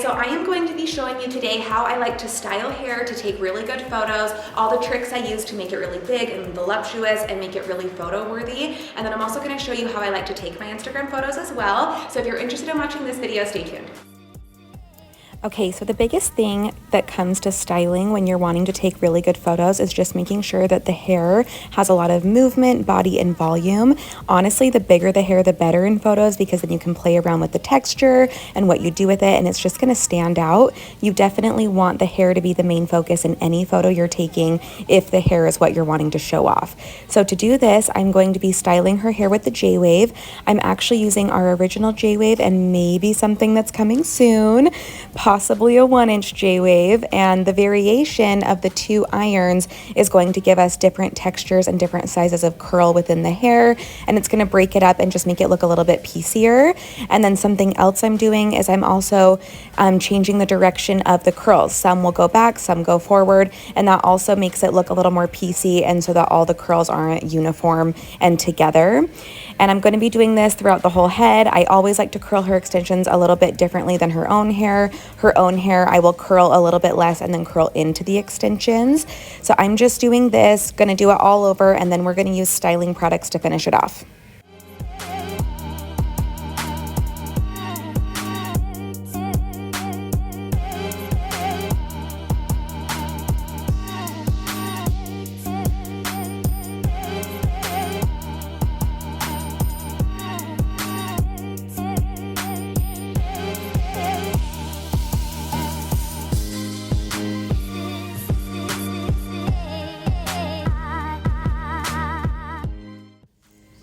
so I am going to be showing you today how I like to style hair to take really good photos, all the tricks I use to make it really big and voluptuous and make it really photo worthy. And then I'm also going to show you how I like to take my Instagram photos as well. So if you're interested in watching this video, stay tuned. Okay, so the biggest thing that comes to styling when you're wanting to take really good photos is just making sure that the hair has a lot of movement, body, and volume. Honestly, the bigger the hair, the better in photos, because then you can play around with the texture and what you do with it, and it's just going to stand out. You definitely want the hair to be the main focus in any photo you're taking if the hair is what you're wanting to show off. So to do this, I'm going to be styling her hair with the J-Wave. I'm actually using our original J-Wave and maybe something that's coming soon, possibly a 1-inch J-Wave, and the variation of the 2 irons is going to give us different textures and different sizes of curl within the hair, and it's going to break it up and just make it look a little bit piecier. And then something else I'm doing is I'm also changing the direction of the curls. Some will go back, some go forward, and that also makes it look a little more piecey, and so that all the curls aren't uniform and together. And I'm going to be doing this throughout the whole head. I always like to curl her extensions a little bit differently than her own hair. Her own hair, I will curl a little bit less and then curl into the extensions. So I'm just doing this, going to do it all over, and then we're going to use styling products to finish it off.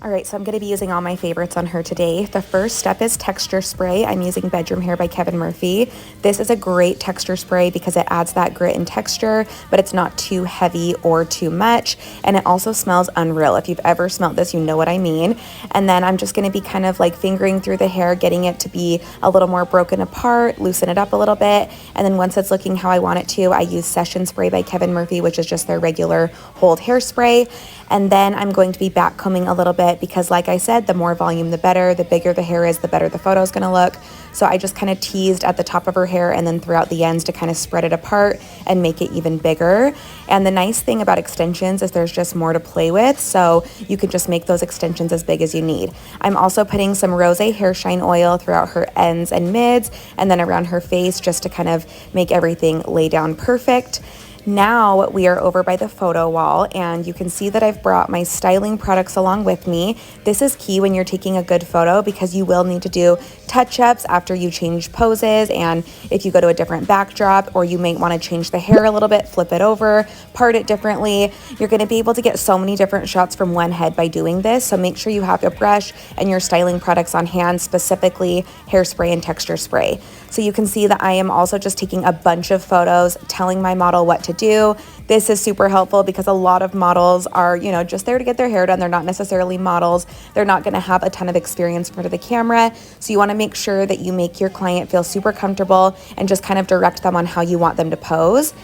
All right, so I'm going to be using all my favorites on her today. The first step is texture spray. I'm using Bedroom Hair by Kevin Murphy. This is a great texture spray because it adds that grit and texture, but it's not too heavy or too much. And it also smells unreal. If you've ever smelled this, you know what I mean. And then I'm just going to be kind of like fingering through the hair, getting it to be a little more broken apart, loosen it up a little bit. And then once it's looking how I want it to, I use Session Spray by Kevin Murphy, which is just their regular hold hairspray. And then I'm going to be back combing a little bit because, like I said, the more volume, the better. The bigger the hair is, the better the photo is going to look. So I just kind of teased at the top of her hair and then throughout the ends to kind of spread it apart and make it even bigger. And the nice thing about extensions is there's just more to play with, so you can just make those extensions as big as you need. I'm also putting some Rosé Hair Shine Oil throughout her ends and mids and then around her face just to kind of make everything lay down perfect. Now we are over by the photo wall, and you can see that I've brought my styling products along with me. This is key when you're taking a good photo because you will need to do touch-ups after you change poses, and if you go to a different backdrop, or you may want to change the hair a little bit, flip it over, part it differently. You're going to be able to get so many different shots from one head by doing this, so make sure you have your brush and your styling products on hand, specifically hairspray and texture spray. So you can see that I am also just taking a bunch of photos, telling my model what to do. This is super helpful because a lot of models are, just there to get their hair done. They're not necessarily models. They're not going to have a ton of experience in front of the camera. So you want to make sure that you make your client feel super comfortable and just kind of direct them on how you want them to pose.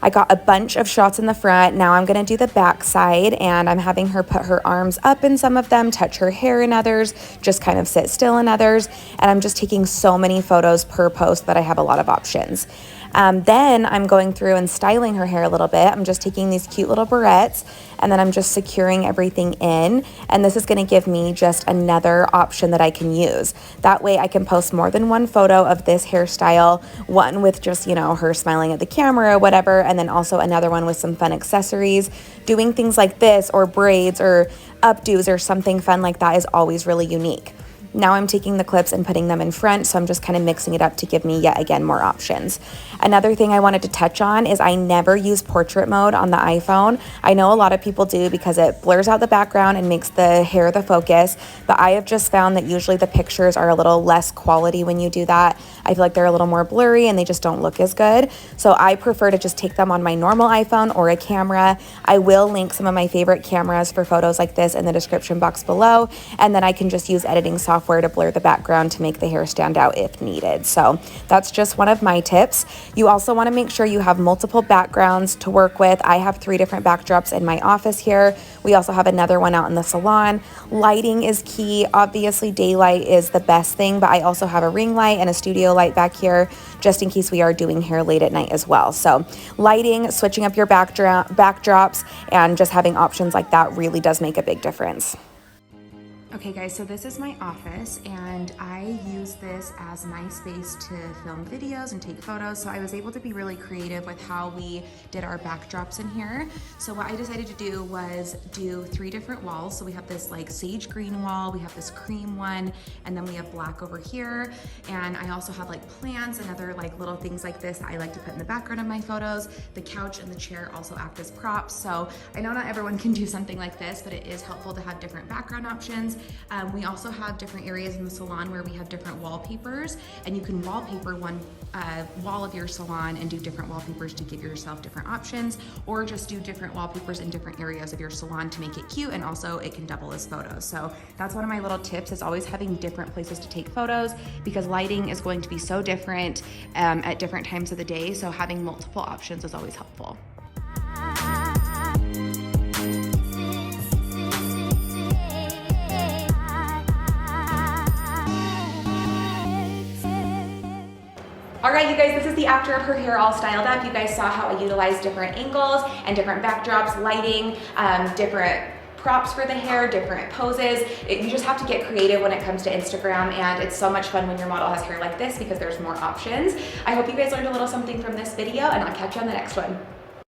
I got a bunch of shots in the front. Now I'm going to do the back side, and I'm having her put her arms up in some of them, touch her hair in others, just kind of sit still in others. And I'm just taking so many photos per post that I have a lot of options. Then I'm going through and styling her hair a little bit. I'm just taking these cute little barrettes, and then I'm just securing everything in. And this is going to give me just another option that I can use. That way I can post more than one photo of this hairstyle, one with just, her smiling at the camera or whatever, and then also another one with some fun accessories. Doing things like this or braids or updos or something fun like that is always really unique. Now I'm taking the clips and putting them in front, so I'm just kind of mixing it up to give me yet again more options. Another thing I wanted to touch on is I never use portrait mode on the iPhone. I know a lot of people do because it blurs out the background and makes the hair the focus, but I have just found that usually the pictures are a little less quality when you do that. I feel like they're a little more blurry and they just don't look as good. So I prefer to just take them on my normal iPhone or a camera. I will link some of my favorite cameras for photos like this in the description box below, and then I can just use editing software software to blur the background to make the hair stand out if needed. So that's just one of my tips. You also want to make sure you have multiple backgrounds to work with. I have 3 different backdrops in my office here. We also have another one out in the salon. Lighting is key. Obviously, daylight is the best thing, but I also have a ring light and a studio light back here just in case we are doing hair late at night as well. So lighting, switching up your backdrops, and just having options like that really does make a big difference. Okay guys, so this is my office and I use this as my space to film videos and take photos. So I was able to be really creative with how we did our backdrops in here. So what I decided to do was do 3 different walls. So we have this like sage green wall, we have this cream one, and then we have black over here. And I also have like plants and other like little things like this that I like to put in the background of my photos. The couch and the chair also act as props. So I know not everyone can do something like this, but it is helpful to have different background options. We also have different areas in the salon where we have different wallpapers, and you can wallpaper one wall of your salon and do different wallpapers to give yourself different options, or just do different wallpapers in different areas of your salon to make it cute, and also it can double as photos. So that's one of my little tips, is always having different places to take photos, because lighting is going to be so different at different times of the day, so having multiple options is always helpful. All right, you guys, this is the after of her hair all styled up. You guys saw how I utilized different angles and different backdrops, lighting, different props for the hair, different poses. You just have to get creative when it comes to Instagram, and it's so much fun when your model has hair like this because there's more options. I hope you guys learned a little something from this video, and I'll catch you on the next one.